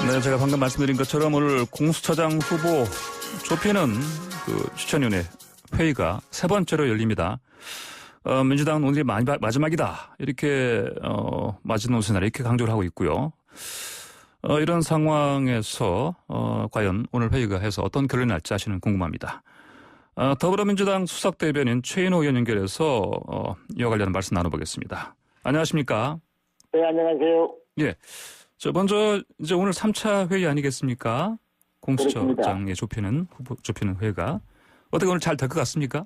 네, 제가 방금 말씀드린 것처럼 오늘 공수처장 후보 좁히는 추천위원회 회의가 세 번째로 열립니다. 민주당은 오늘이 마지막이다. 이렇게, 마지노선이다. 이렇게 강조를 하고 있고요. 이런 상황에서, 과연 오늘 회의가 해서 어떤 결론이 날지 사실은 궁금합니다. 더불어민주당 수석대변인 최인호 의원 연결해서, 이와 관련 말씀 나눠보겠습니다. 안녕하십니까? 네, 안녕하세요. 예. 먼저, 이제 오늘 3차 회의 아니겠습니까? 공수처장에 후보 좁히는 회의가. 어떻게 오늘 잘 될 것 같습니까?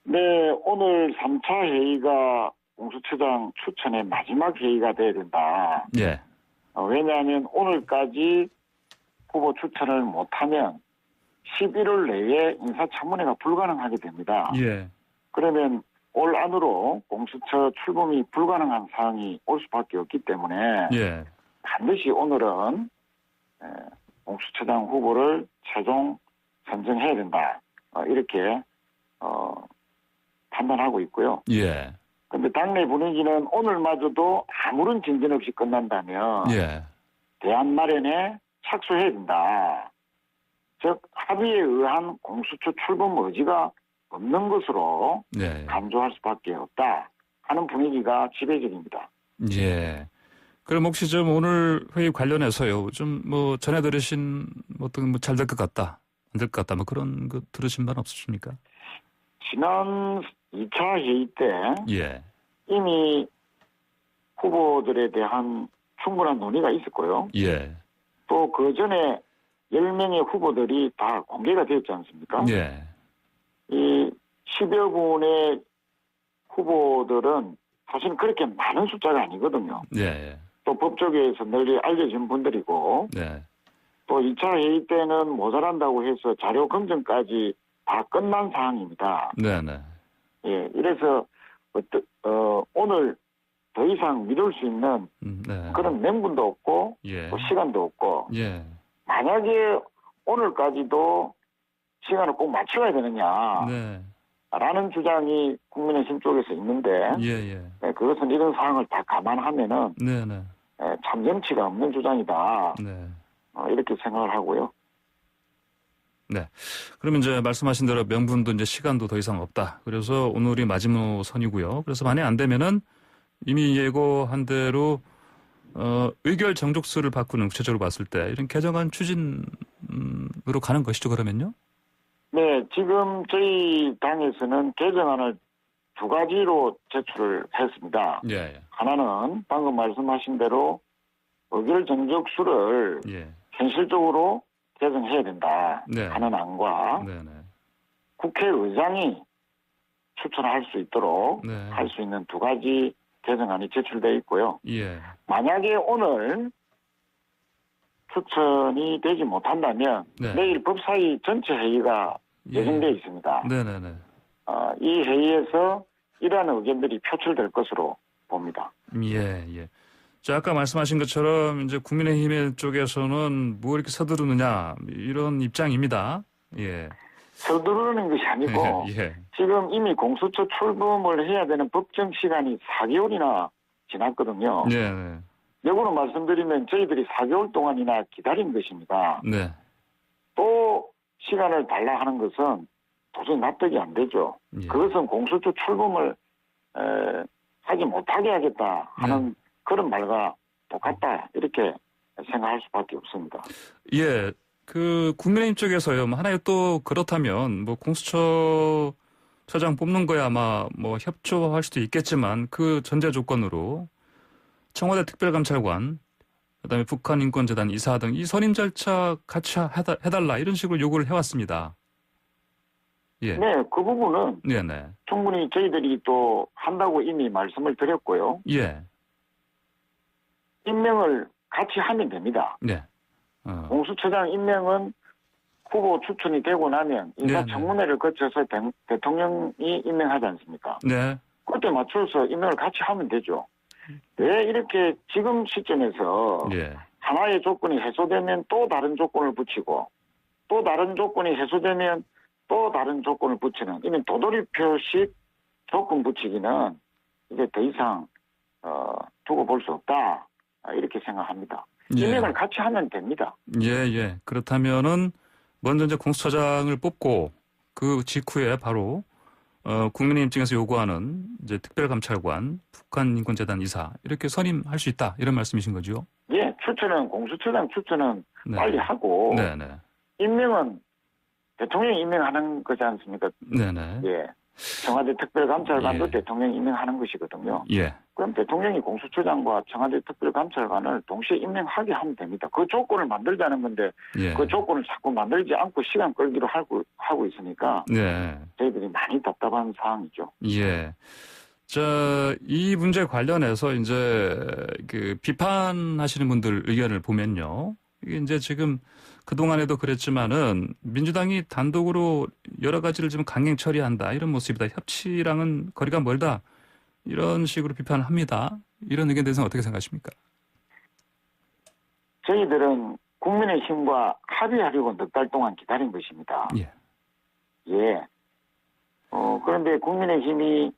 네, 오늘 3차 회의가 공수처장 추천의 마지막 회의가 돼야 된다. 예. 왜냐하면 오늘까지 후보 추천을 못하면 11월 내에 인사청문회가 불가능하게 됩니다. 예. 그러면 올 안으로 공수처 출범이 불가능한 상황이 올 수밖에 없기 때문에 예. 반드시 오늘은 공수처장 후보를 최종 선정해야 된다. 이렇게 판단하고 있고요. 예. 그런데 당내 분위기는 오늘마저도 아무런 진전 없이 끝난다면 예. 대안 마련에 착수해야 된다. 즉 합의에 의한 공수처 출범 의지가 없는 것으로 네. 간주할 수밖에 없다 하는 분위기가 지배적입니다. 예. 그럼 혹시 좀 오늘 회의 관련해서요, 좀 전에 들으신 어떤 잘 될 것 같다, 안 될 것 같다, 그런 거 들으신 바는 없으십니까? 지난 2차 회의 때 예. 이미 후보들에 대한 충분한 논의가 있었고요. 예. 또 그 전에 10명의 후보들이 다 공개가 되었지 않습니까? 예. 이 10여 분의 후보들은 사실 그렇게 많은 숫자가 아니거든요. 예. 또 법조계에서 널리 알려진 분들이고 네. 또 2차 회의 때는 모자란다고 해서 자료 검증까지 다 끝난 상황입니다. 네네. 예, 이래서 오늘 더 이상 믿을 수 있는 네. 그런 명분도 없고 예. 또 시간도 없고 예. 만약에 오늘까지도 시간을 꼭 맞춰야 되느냐 네. 라는 주장이 국민의힘 쪽에서 있는데 예. 네, 그것은 이런 사항을 다 감안하면은 네네. 참정치가 없는 주장이다. 네. 이렇게 생각을 하고요. 네. 그러면 이제 말씀하신 대로 명분도 이제 시간도 더 이상 없다. 그래서 오늘이 마지노선이고요. 그래서 만약 안 되면은 이미 예고한 대로 의결 정족수를 바꾸는 구체적으로 봤을 때 이런 개정안 추진으로 가는 것이죠. 그러면요? 네, 지금 저희 당에서는 개정안을 두 가지로 제출을 했습니다. 예. 하나는 방금 말씀하신 대로 의결 정족수를 예. 현실적으로 개정해야 된다 네. 하는 안과 네네. 국회의장이 추천할 수 있도록 네. 할 수 있는 두 가지 개정안이 제출되어 있고요. 예. 만약에 오늘 추천이 되지 못한다면 네. 내일 법사위 전체 회의가 예정되어 있습니다. 네네네. 이 회의에서 이러한 의견들이 표출될 것으로 봅니다. 예. 자, 아까 말씀하신 것처럼 이제 국민의힘 쪽에서는 뭐 이렇게 서두르느냐 이런 입장입니다. 예. 서두르는 것이 아니고 예. 지금 이미 공수처 출범을 해야 되는 법정 시간이 4개월이나 지났거든요. 네. 역으로 말씀드리면 저희들이 4개월 동안이나 기다린 것입니다. 네. 또 시간을 달라 하는 것은 도저히 납득이 안 되죠. 예. 그것은 공수처 출범을 하지 못하게 하겠다 하는 그런 말과 똑같다 이렇게 생각할 수밖에 없습니다. 예. 국민의힘 쪽에서요. 하나의 또 그렇다면 공수처장 뽑는 거야 아마 협조할 수도 있겠지만 그 전제 조건으로 청와대 특별감찰관, 그다음에 북한인권재단 이사 등 이 선임 절차 같이 해달라 이런 식으로 요구를 해왔습니다. 예. 네, 그 부분은 네네. 충분히 저희들이 또 한다고 이미 말씀을 드렸고요. 예. 임명을 같이 하면 됩니다. 네. 공수처장 임명은 후보 추천이 되고 나면 인사청문회를 거쳐서 대통령이 임명하지 않습니까? 네. 그때 맞춰서 임명을 같이 하면 되죠. 왜 이렇게 지금 시점에서 예. 하나의 조건이 해소되면 또 다른 조건을 붙이고 또 다른 조건이 해소되면 또 다른 조건을 붙이는 이런 도돌이표식 조건 붙이기는 이제 더 이상 두고 볼 수 없다 이렇게 생각합니다. 예. 임명을 같이 하면 됩니다. 예. 그렇다면은 먼저 이제 공수처장을 뽑고 그 직후에 바로 국민의힘 측에서 요구하는 이제 특별감찰관, 북한인권재단 이사 이렇게 선임할 수 있다 이런 말씀이신 거죠? 예, 추천은 공수처장 추천은 네. 빨리 하고 네네. 임명은 대통령이 임명하는 거지 않습니까? 네네. 예. 청와대 특별감찰관도 예. 대통령이 임명하는 것이거든요. 예. 그럼 대통령이 공수처장과 청와대 특별감찰관을 동시에 임명하게 하면 됩니다. 그 조건을 만들자는 건데 예. 그 조건을 자꾸 만들지 않고 시간 끌기로 하고 있으니까 네. 저희들이 많이 답답한 상황이죠. 예. 이 문제 관련해서 이제 그 비판하시는 분들 의견을 보면요. 이게 이제 지금 그동안에도 그랬지만은 민주당이 단독으로 여러 가지를 좀 강행 처리한다 이런 모습이다. 협치랑은 거리가 멀다. 이런 식으로 비판을 합니다. 이런 의견에 대해서는 어떻게 생각하십니까? 저희들은 국민의힘과 합의하려고 넉 달 동안 기다린 것입니다. 예. 예. 그런데 국민의힘이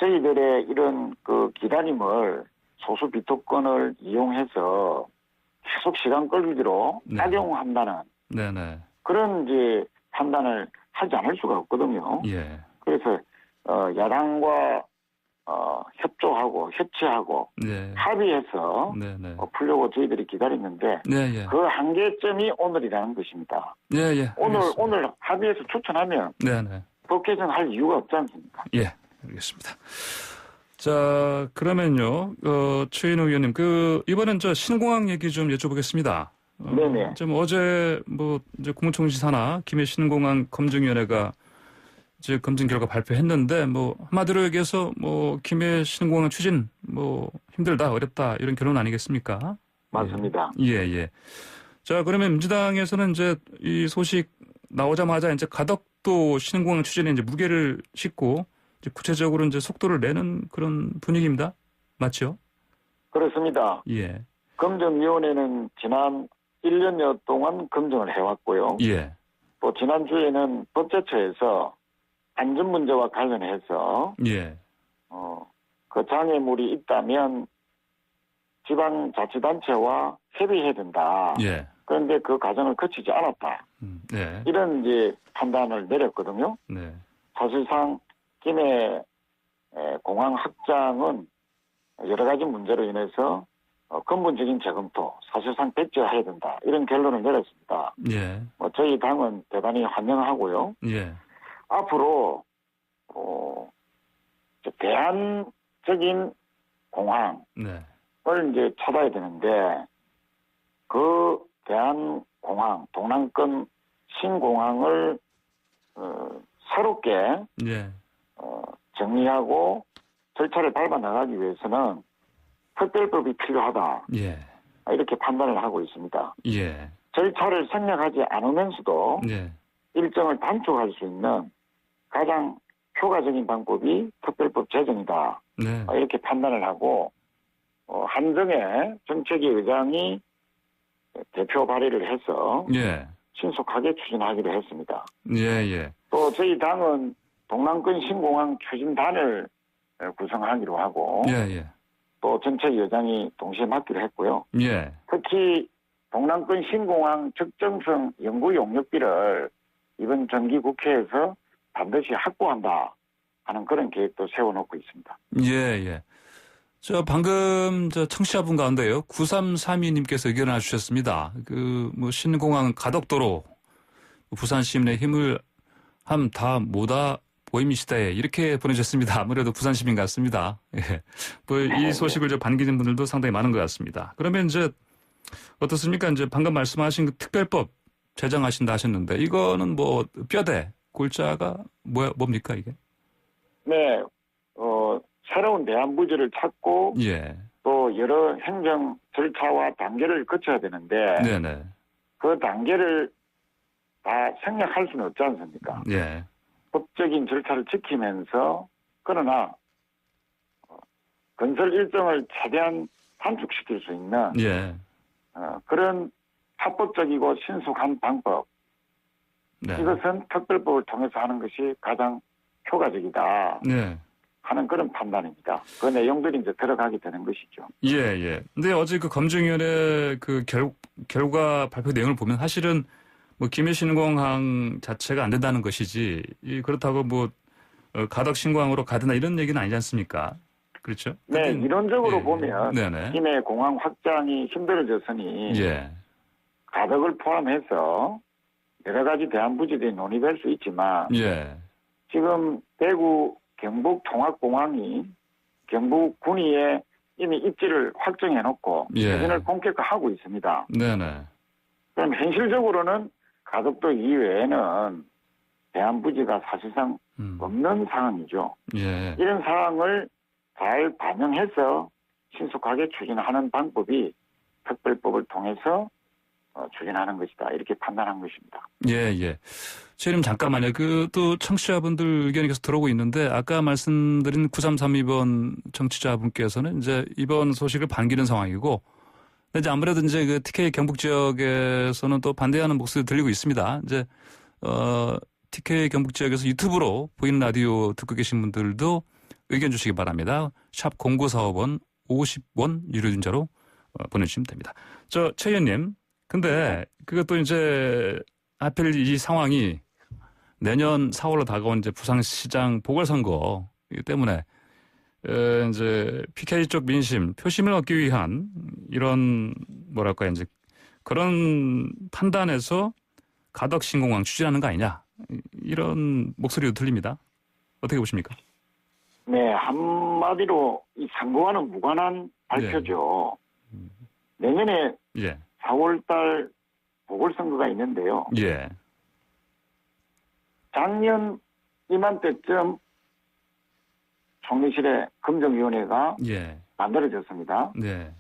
저희들의 이런 그 기다림을 소수 비토권을 이용해서 계속 시간 끌기로 네. 작용한다는 네네. 그런 이제 판단을 하지 않을 수가 없거든요. 예. 그래서 야당과 협조하고 협치하고 네. 합의해서 네네. 풀려고 저희들이 기다렸는데 네, 예. 그 한계점이 오늘이라는 것입니다. 예, 예. 오늘 합의해서 추천하면 네네. 법 개정할 이유가 없지 않습니까? 예. 알겠습니다. 자, 그러면요, 최인호 의원님, 이번엔 신공항 얘기 좀 여쭤보겠습니다. 네네. 좀 어제 이제 국무총리사나 김해 신공항 검증위원회가 이제 검증 결과 발표했는데, 한마디로 얘기해서 김해 신공항 추진, 힘들다, 어렵다, 이런 결론 아니겠습니까? 맞습니다. 예. 자, 그러면 민주당에서는 이제 이 소식 나오자마자 이제 가덕도 신공항 추진에 이제 무게를 싣고 이제 구체적으로 이제 속도를 내는 그런 분위기입니다. 맞죠? 그렇습니다. 예. 검증위원회는 지난 1년여 동안 검증을 해왔고요. 예. 또 지난주에는 법제처에서 안전 문제와 관련해서 예. 그 장애물이 있다면 지방자치단체와 협의해야 된다. 예. 그런데 그 과정을 거치지 않았다. 네. 이런 이제 판단을 내렸거든요. 네. 사실상 김해 공항 확장은 여러 가지 문제로 인해서 근본적인 재검토, 사실상 백지화해야 된다. 이런 결론을 내렸습니다. 예. 저희 당은 대단히 환영하고요. 예. 앞으로 대안적인 공항을 네. 이제 찾아야 되는데 그 대한 공항, 동남권 신공항을 새롭게 예. 정리하고 절차를 밟아 나가기 위해서는 특별법이 필요하다. 예. 이렇게 판단을 하고 있습니다. 예. 절차를 생략하지 않으면서도 예. 일정을 단축할 수 있는 가장 효과적인 방법이 특별법 제정이다. 네. 이렇게 판단을 하고 한정의 정책위 의장이 대표 발의를 해서 예. 신속하게 추진하기로 했습니다. 예. 또 저희 당은 동남권 신공항 추진단을 구성하기로 하고 예. 또 정책위 의장이 동시에 맡기로 했고요. 예. 특히 동남권 신공항 적정성 연구 용역비를 이번 정기국회에서 반드시 확보한다 하는 그런 계획도 세워놓고 있습니다. 예. 방금 청취자분 가운데요. 9332님께서 의견을 주셨습니다. 신공항 가덕도로 부산 시민의 힘을 다 모다 보임시다에 이렇게 보내주셨습니다. 아무래도 부산 시민 같습니다. 예. 이 소식을 반기는 분들도 상당히 많은 것 같습니다. 그러면 이제 어떻습니까? 이제 방금 말씀하신 그 특별법 제정하신다 하셨는데 이거는 뼈대 골자가 뭡니까 이게? 네, 새로운 대안 부지를 찾고 예. 또 여러 행정 절차와 단계를 거쳐야 되는데 네네. 그 단계를 다 생략할 수는 없지 않습니까? 예. 법적인 절차를 지키면서 그러나 건설 일정을 최대한 단축시킬 수 있는 예. 그런 합법적이고 신속한 방법 네. 이것은 특별법을 통해서 하는 것이 가장 효과적이다. 네. 하는 그런 판단입니다. 그 내용들이 이제 들어가게 되는 것이죠. 예, 예. 근데 어제 그 검증위원회 그 결과 발표 내용을 보면 사실은 뭐 김해신공항 자체가 안 된다는 것이지 그렇다고 뭐 가덕 신공항으로 가든다 이런 얘기는 아니지 않습니까? 그렇죠? 네, 이론적으로 예, 보면 네네. 김해 공항 확장이 힘들어졌으니 예, 가덕을 포함해서 여러 가지 대한부지들이 논의될 수 있지만 예, 지금 대구 경북 통합공항이 경북 군위에 이미 입지를 확정해놓고 예. 추진을 본격화하고 있습니다. 네네. 그럼 현실적으로는 가덕도 이외에는 대한부지가 사실상 없는 상황이죠. 예, 이런 상황을 잘 반영해서 신속하게 추진하는 방법이 특별법을 통해서 추진하는 것이다. 이렇게 판단한 것입니다. 예, 예. 최님 잠깐만요. 또 청취자분들 의견이 계속 들어오고 있는데 아까 말씀드린 9332번 청취자분께서는 이제 이번 소식을 반기는 상황이고 근데 이제 아무래도 이제 그 TK 경북 지역에서는 또 반대하는 목소리 들리고 있습니다. 이제 TK 경북 지역에서 유튜브로 보이는 라디오 듣고 계신 분들도 의견 주시기 바랍니다. 샵 0945번 50원 유료 문자로 보내주시면 됩니다. 최 의원님, 근데 그것도 이제 하필 이 상황이 내년 4월로 다가온 이제 부산시장 보궐선거 때문에 이제 PK 쪽 민심, 표심을 얻기 위한 이런 뭐랄까 이제 그런 판단에서 가덕 신공항 추진하는 거 아니냐 이런 목소리도 들립니다. 어떻게 보십니까? 네, 한마디로 이 선거와는 무관한 발표죠. 내년에 예, 4월달 보궐선거가 있는데요. 예, 작년 이맘때쯤 총리실에 검증위원회가 예, 만들어졌습니다. 네,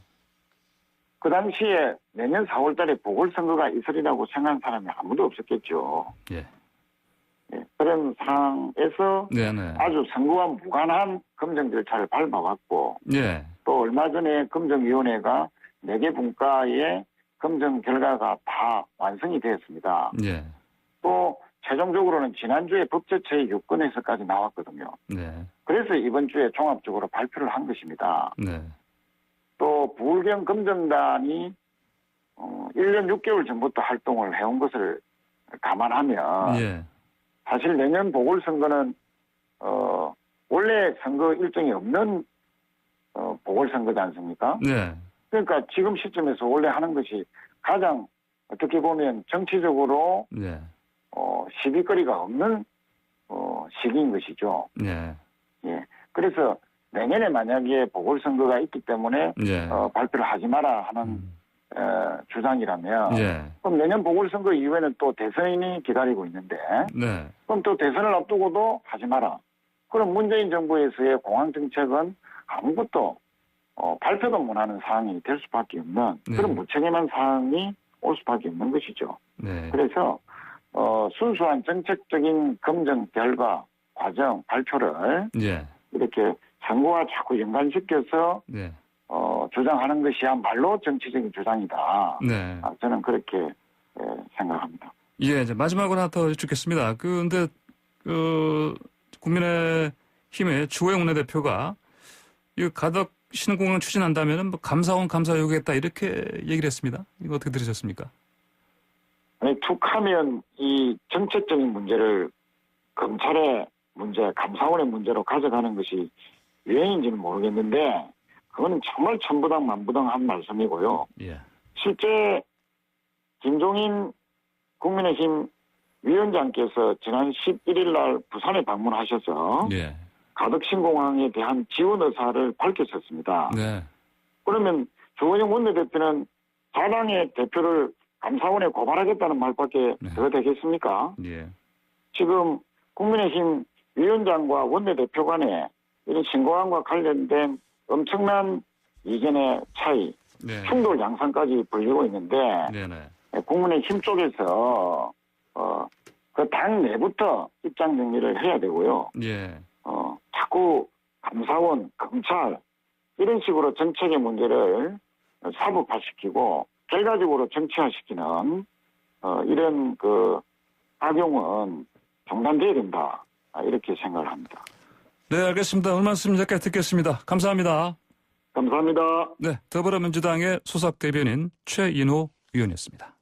그 당시에 내년 4월달에 보궐선거가 있으리라고 생각한 사람이 아무도 없었겠죠. 예, 예, 그런 상황에서 네네, 아주 선거와 무관한 검증 절차를 밟아왔고 예, 또 얼마 전에 검증위원회가 4개 분과의 검증 결과가 다 완성이 되었습니다. 예, 또 최종적으로는 지난주에 법제처의 유권에서까지 나왔거든요. 네, 그래서 이번 주에 종합적으로 발표를 한 것입니다. 네, 또 부울경 검증단이 1년 6개월 전부터 활동을 해온 것을 감안하면 예, 사실 내년 보궐선거는 원래 선거 일정이 없는 보궐선거지 않습니까? 네, 그러니까 지금 시점에서 원래 하는 것이 가장 어떻게 보면 정치적으로 네, 시비거리가 없는 시기인 것이죠. 네, 예. 그래서 내년에 만약에 보궐선거가 있기 때문에 예, 발표를 하지 마라 하는 주장이라면 예, 그럼 내년 보궐선거 이후에는 또 대선이 기다리고 있는데 네, 그럼 또 대선을 앞두고도 하지 마라. 그럼 문재인 정부에서의 공항정책은 아무것도 발표도 못하는 상황이 될 수밖에 없는 네. 그런 무책임한 상황이 올 수밖에 없는 것이죠. 네, 그래서 순수한 정책적인 검증 결과 과정 발표를 예, 이렇게 선거와 자꾸 연관시켜서 네, 주장하는 것이야말로 정치적인 주장이다. 네. 저는 그렇게 생각합니다. 예, 이제 마지막으로 하나 더 여쭙겠습니다. 근데 국민의힘의 주호영 원내대표가 이 가덕 신공항 추진한다면은 뭐 감사원 감사 요구했다 이렇게 얘기를 했습니다. 이거 어떻게 들으셨습니까? 아니, 툭하면 이 정책적인 문제를 검찰의 문제, 감사원의 문제로 가져가는 것이 유행인지는 모르겠는데 그거는 정말 천부당 만부당한 말씀이고요. 예, 실제 김종인 국민의힘 위원장께서 지난 11일 날 부산에 방문하셔서 예, 가덕 신공항에 대한 지원 의사를 밝혔었습니다. 네, 그러면 주호영 원내대표는 자당의 대표를 감사원에 고발하겠다는 말밖에 네. 더 되겠습니까? 예, 지금 국민의힘 위원장과 원내대표 간에 이런 신공항과 관련된 엄청난 이견의 차이, 네, 충돌 양상까지 벌이고 있는데 네, 네, 국민의힘 쪽에서 그 당 내부터 입장 정리를 해야 되고요. 예, 자꾸 감사원, 검찰 이런 식으로 정책의 문제를 사법화시키고 결과적으로 정치화시키는 이런 그 악용은 중단돼야 된다. 이렇게 생각을 합니다. 네, 알겠습니다. 오늘 말씀 여기까지 듣겠습니다. 감사합니다. 감사합니다. 네, 더불어민주당의 수석 대변인 최인호 의원이었습니다.